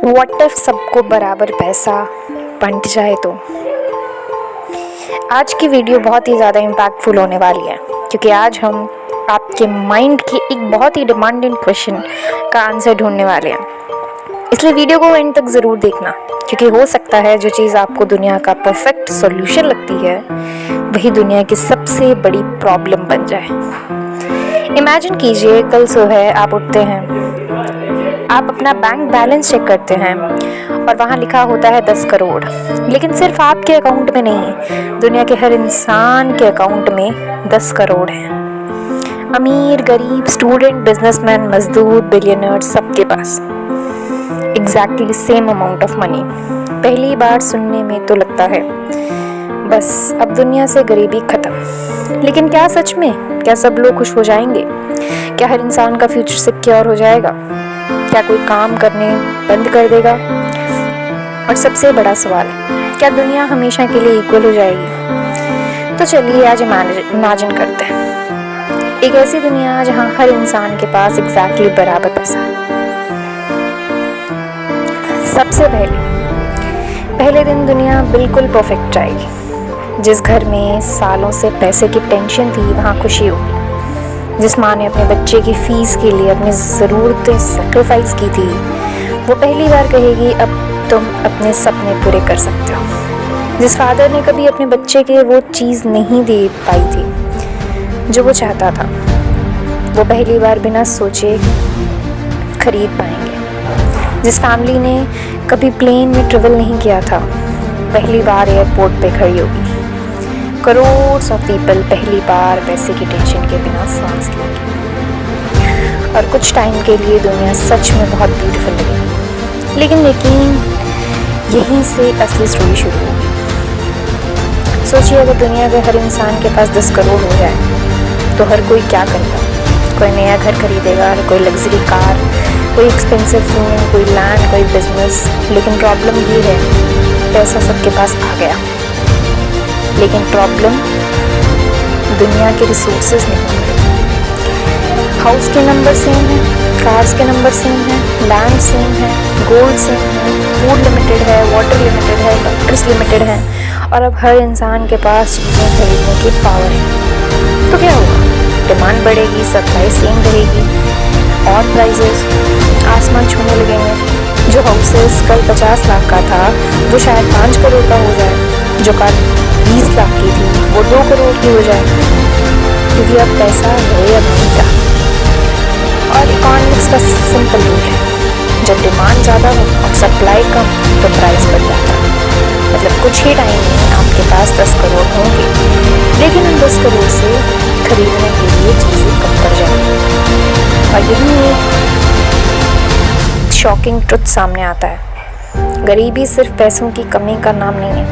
What if सबको बराबर पैसा बंट जाए तो। आज की वीडियो बहुत ही ज़्यादा इम्पैक्टफुल होने वाली है, क्योंकि आज हम आपके माइंड के एक बहुत ही डिमांडिंग क्वेश्चन का आंसर ढूंढने वाले हैं। इसलिए वीडियो को एंड तक ज़रूर देखना, क्योंकि हो सकता है जो चीज़ आपको दुनिया का परफेक्ट सॉल्यूशन लगती है वही दुनिया की सबसे बड़ी प्रॉब्लम बन जाए। इमेजिन कीजिए, कल सुबह आप उठते हैं, आप अपना बैंक बैलेंस चेक करते हैं और वहाँ लिखा होता है 10 करोड़। लेकिन सिर्फ आपके अकाउंट में नहीं, दुनिया के हर इंसान के अकाउंट में 10 करोड़ हैं। अमीर, गरीब, स्टूडेंट, बिजनेसमैन, मजदूर, बिलियनर, सबके पास exactly same amount of money. पहली बार सुनने में तो लगता है बस अब दुनिया से गरीबी खत्म। लेकिन क्या सच में? क्या सब लोग खुश हो जाएंगे? क्या हर इंसान का फ्यूचर सिक्योर हो जाएगा? क्या कोई काम करने बंद कर देगा? और सबसे बड़ा सवाल, क्या दुनिया हमेशा के लिए इक्वल हो जाएगी? तो चलिए आज इमेजिन करते हैं एक ऐसी दुनिया जहां हर इंसान के पास एग्जैक्टली बराबर पैसा है। सबसे पहले दिन दुनिया बिल्कुल परफेक्ट जाएगी। जिस घर में सालों से पैसे की टेंशन थी, वहाँ खुशी होगी। जिस माँ ने अपने बच्चे की फीस के लिए अपनी ज़रूरतें सेक्रीफाइस की थी, वो पहली बार कहेगी अब तुम अपने सपने पूरे कर सकते हो। जिस फादर ने कभी अपने बच्चे के वो चीज़ नहीं दे पाई थी जो वो चाहता था, वो पहली बार बिना सोचे खरीद पाएंगे। जिस फैमिली ने कभी प्लेन में ट्रेवल नहीं किया था, पहली बार एयरपोर्ट पे खड़ी होगी। करोड़ ऑफ पीपल पहली बार पैसे की टेंशन के बिना सांस लेंगे। और कुछ टाइम के लिए दुनिया सच में बहुत ब्यूटीफुल लगेगी। लेकिन यहीं से असली स्टोरी शुरू होगी। सोचिए, अगर दुनिया के हर इंसान के पास 10 करोड़ हो जाए तो हर कोई क्या करेगा? कोई नया घर खरीदेगा, कोई लग्जरी कार, कोई एक्सपेंसिव फोन, कोई लैंड, कोई बिजनेस। लेकिन प्रॉब्लम ये है, पैसा सबके पास आ गया, लेकिन प्रॉब्लम दुनिया के रिसोर्सेज नहीं है। हाउस के नंबर सेम है, कार्स के नंबर सेम है, लैंड सेम है, गोल्ड सेम है, फूड लिमिटेड है, वाटर लिमिटेड है, डॉक्टर्स लिमिटेड है, और अब हर इंसान के पास चीज़ें खरीदने की पावर है। तो क्या होगा? डिमांड बढ़ेगी, सप्लाई सेम रहेगी और प्राइजेस आसमान छूने लगेंगे। जो हाउसेस कल 50 लाख का था वो शायद 5 करोड़ का हो जाए। जो कार 20 लाख की थी वो 2 करोड़ की हो जाए, क्योंकि अब पैसा है या नहीं का। और इकोनॉमिक्स का सिंपल रूल है, जब डिमांड ज़्यादा हो और सप्लाई कम तो प्राइस बढ़ जाता है। मतलब कुछ ही टाइम में आपके पास 10 करोड़ होंगे, लेकिन उन 10 करोड़ से खरीदने के लिए चीज़ें कम पड़ जाएंगी। और यही एक शॉकिंग ट्रुथ सामने आता है। गरीबी सिर्फ पैसों की कमी का नाम नहीं है।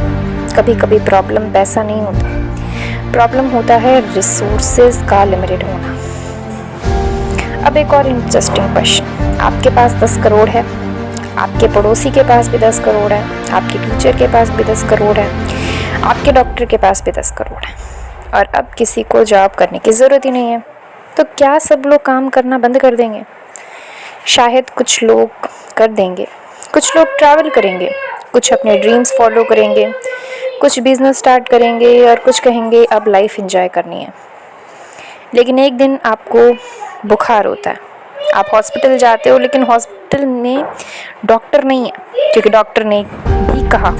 कभी कभी प्रॉब्लम पैसा नहीं होता, प्रॉब्लम होता है रिसोर्सेज का लिमिटेड होना। अब एक और इंटरेस्टिंग क्वेश्चन, आपके पास 10 करोड़ है, आपके पड़ोसी के पास भी 10 करोड़ है, आपके टीचर के पास भी 10 करोड़ है, आपके डॉक्टर के पास भी 10 करोड़ है, और अब किसी को जॉब करने की ज़रूरत ही नहीं है। तो क्या सब लोग काम करना बंद कर देंगे? शायद कुछ लोग कर देंगे, कुछ लोग ट्रैवल करेंगे, कुछ अपने ड्रीम्स फॉलो करेंगे, कुछ बिजनेस स्टार्ट करेंगे, और कुछ कहेंगे अब लाइफ एंजॉय करनी है। लेकिन एक दिन आपको बुखार होता है, आप हॉस्पिटल जाते हो, लेकिन हॉस्पिटल में डॉक्टर नहीं है, क्योंकि डॉक्टर ने भी कहा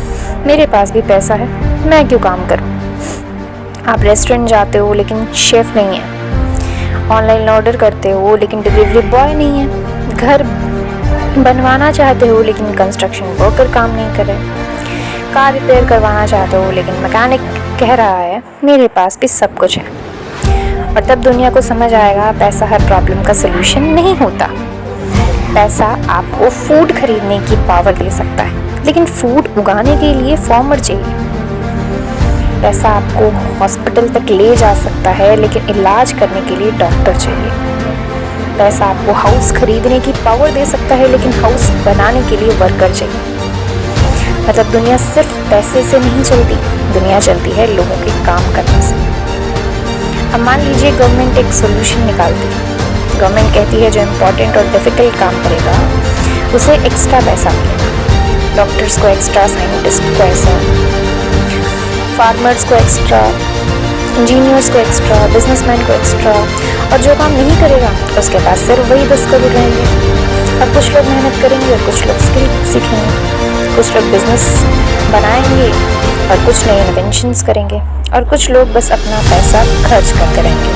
मेरे पास भी पैसा है, मैं क्यों काम करूं। आप रेस्टोरेंट जाते हो, लेकिन शेफ नहीं है। ऑनलाइन ऑर्डर करते हो, लेकिन डिलीवरी बॉय नहीं है। घर बनवाना चाहते हो, लेकिन कंस्ट्रक्शन वर्कर काम नहीं कर रहे। कार रिपेयर करवाना चाहते हो, लेकिन मैकेनिक कह रहा है मेरे पास भी सब कुछ है। और तब दुनिया को समझ आएगा पैसा हर प्रॉब्लम का सलूशन नहीं होता। पैसा आपको फूड खरीदने की पावर दे सकता है, लेकिन फूड उगाने के लिए फार्मर चाहिए। पैसा आपको हॉस्पिटल तक ले जा सकता है, लेकिन इलाज करने के लिए डॉक्टर चाहिए। पैसा आपको हाउस खरीदने की पावर दे सकता है, लेकिन हाउस बनाने के लिए वर्कर चाहिए। मतलब दुनिया सिर्फ पैसे से नहीं चलती, दुनिया चलती है लोगों के काम करने से। अब मान लीजिए गवर्नमेंट एक सोल्यूशन निकालती है। गवर्नमेंट कहती है जो इम्पोर्टेंट और डिफ़िकल्ट काम करेगा उसे एक्स्ट्रा पैसा मिलेगा। डॉक्टर्स को एक्स्ट्रा, साइंटिस्ट को ऐसा, फार्मर्स को एक्स्ट्रा, इंजीनियर्स को एक्स्ट्रा, बिजनेसमैन को एक्स्ट्रा, और जो काम नहीं करेगा उसके पास सिर्फ वही 10 करोड़ रहेंगे। और कुछ लोग मेहनत करेंगे और कुछ लोग स्किल सीखेंगे, कुछ लोग बिजनेस बनाएंगे और कुछ नए इन्वेंशंस करेंगे, और कुछ लोग बस अपना पैसा खर्च करते रहेंगे।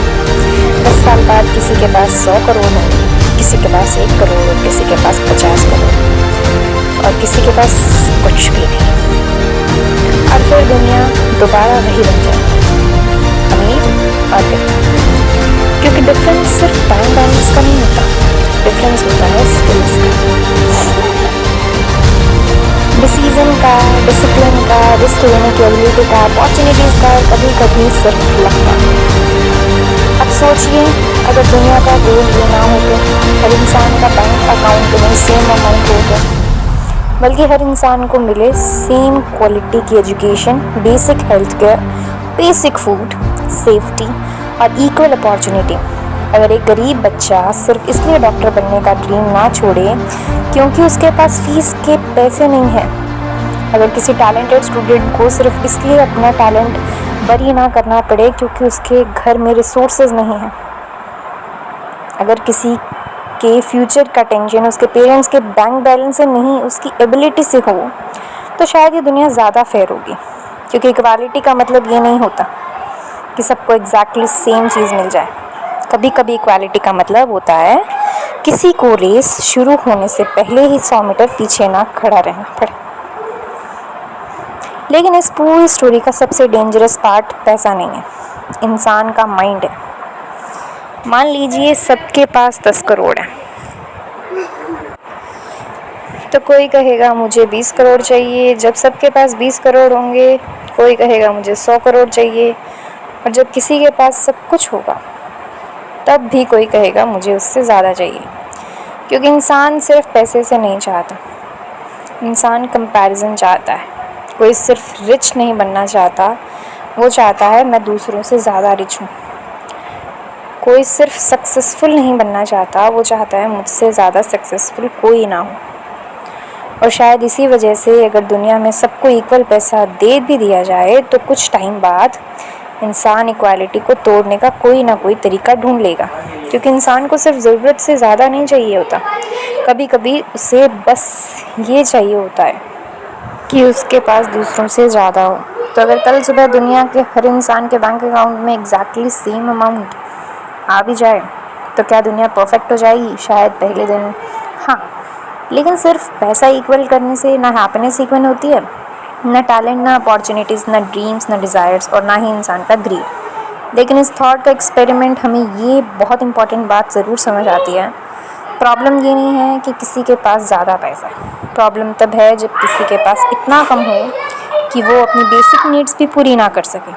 10 साल बाद किसी के पास 100 करोड़ होंगे, किसी के पास 1 करोड़ और किसी के पास 50 करोड़ और किसी के पास कुछ भी नहीं। और फिर दुनिया दोबारा वही बन जाएगी, अमीर और गरीब। क्योंकि डिफरेंस सिर्फ टाइम बैलेंस का नहीं होता, डिफरेंस होता है स्किल्स का, डिसीजन का, डिसिप्लिन का, रिस्क लेने की एबिलिटी का, अपॉर्चुनिटीज़ का, कभी कभी सिर्फ लक का। अब सोचिए, अगर दुनिया का गोल ये ना हो तो हर इंसान का बैंक अकाउंट में सेम अमाउंट हो तो, बल्कि हर इंसान को मिले सेम क्वालिटी की education, basic health care, basic food, safety और इक्वल अपॉर्चुनिटी। अगर एक गरीब बच्चा सिर्फ इसलिए डॉक्टर बनने का ड्रीम ना छोड़े क्योंकि उसके पास फीस के पैसे नहीं हैं, अगर किसी टैलेंटेड स्टूडेंट को सिर्फ इसलिए अपना टैलेंट बरी ना करना पड़े क्योंकि उसके घर में रिसोर्सेज नहीं हैं, अगर किसी के फ्यूचर का टेंशन उसके पेरेंट्स के बैंक बैलेंस से नहीं उसकी एबिलिटी से हो, तो शायद ये दुनिया ज़्यादा फेयर होगी। क्योंकि इक्वालिटी का मतलब ये नहीं होता कि सबको एग्जैक्टली सेम चीज़ मिल जाए। कभी कभी इक्वालिटी का मतलब होता है किसी को रेस शुरू होने से पहले ही 100 मीटर पीछे ना खड़ा रहना पड़े। लेकिन इस पूरी स्टोरी का सबसे डेंजरस पार्ट पैसा नहीं है, इंसान का माइंड है। मान लीजिए सबके पास 10 करोड़ है, तो कोई कहेगा मुझे 20 करोड़ चाहिए। जब सबके पास 20 करोड़ होंगे कोई कहेगा मुझे 100 करोड़ चाहिए, और जब किसी के पास सब कुछ होगा तब भी कोई कहेगा मुझे उससे ज़्यादा चाहिए। क्योंकि इंसान सिर्फ पैसे से नहीं चाहता, इंसान कंपैरिजन चाहता है। कोई सिर्फ रिच नहीं बनना चाहता, वो चाहता है मैं दूसरों से ज़्यादा रिच हूँ। कोई सिर्फ सक्सेसफुल नहीं बनना चाहता, वो चाहता है मुझसे ज़्यादा सक्सेसफुल कोई ना हो। और शायद इसी वजह से अगर दुनिया में सबको इक्वल पैसा दे भी दिया जाए तो कुछ टाइम बाद इंसान इक्वालिटी को तोड़ने का कोई ना कोई तरीका ढूंढ लेगा। क्योंकि इंसान को सिर्फ ज़रूरत से ज़्यादा नहीं चाहिए होता, कभी कभी उसे बस ये चाहिए होता है कि उसके पास दूसरों से ज़्यादा हो। तो अगर कल सुबह दुनिया के हर इंसान के बैंक अकाउंट में एग्जैक्टली सेम अमाउंट आ भी जाए तो क्या दुनिया परफेक्ट हो जाएगी? शायद पहले दिन हाँ, लेकिन सिर्फ पैसा इक्वल करने से ना हैप्पीनेस इक्वल होती है, ना टैलेंट, ना अपॉर्चुनिटीज़, ना ड्रीम्स, ना डिज़ायर्स, और ना ही इंसान का ग्रीड। लेकिन इस थॉट का एक्सपेरिमेंट हमें ये बहुत इंपॉर्टेंट बात ज़रूर समझ आती है, प्रॉब्लम ये नहीं है कि किसी के पास ज़्यादा पैसा है, प्रॉब्लम तब है जब किसी के पास इतना कम हो कि वो अपनी बेसिक नीड्स भी पूरी ना कर सके।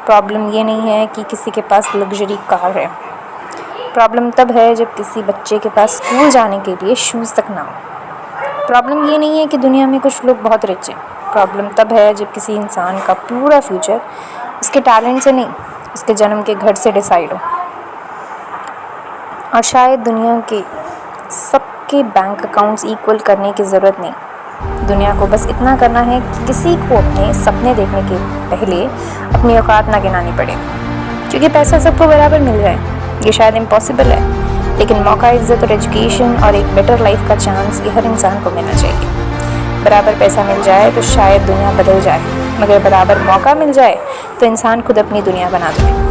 प्रॉब्लम ये नहीं है कि किसी के पास लग्जरी कार है, प्रॉब्लम तब है जब किसी बच्चे के पास स्कूल जाने के लिए शूज़ तक ना हो। प्रॉब्लम ये नहीं है कि दुनिया में कुछ लोग बहुत रिच हैं, प्रॉब्लम तब है जब किसी इंसान का पूरा फ्यूचर उसके टैलेंट से नहीं उसके जन्म के घर से डिसाइड हो। और शायद दुनिया के सबके बैंक अकाउंट्स इक्वल करने की ज़रूरत नहीं, दुनिया को बस इतना करना है कि किसी को अपने सपने देखने के पहले अपनी औकात ना गिनानी पड़े। क्योंकि पैसा सबको बराबर मिल जाए ये शायद इम्पॉसिबल है, लेकिन मौका, इज्जत और एजुकेशन और एक बेटर लाइफ का चांस ये हर इंसान को मिलना चाहिए। बराबर पैसा मिल जाए तो शायद दुनिया बदल जाए, मगर बराबर मौका मिल जाए तो इंसान खुद अपनी दुनिया बना दे।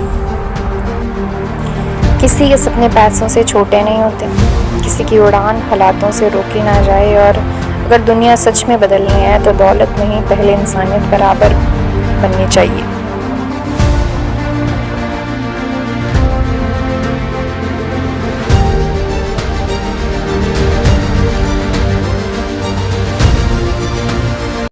किसी के सपने पैसों से छोटे नहीं होते, किसी की उड़ान हालातों से रोकी ना जाए। और अगर दुनिया सच में बदलनी है तो दौलत नहीं, पहले इंसानियत बराबर बननी चाहिए।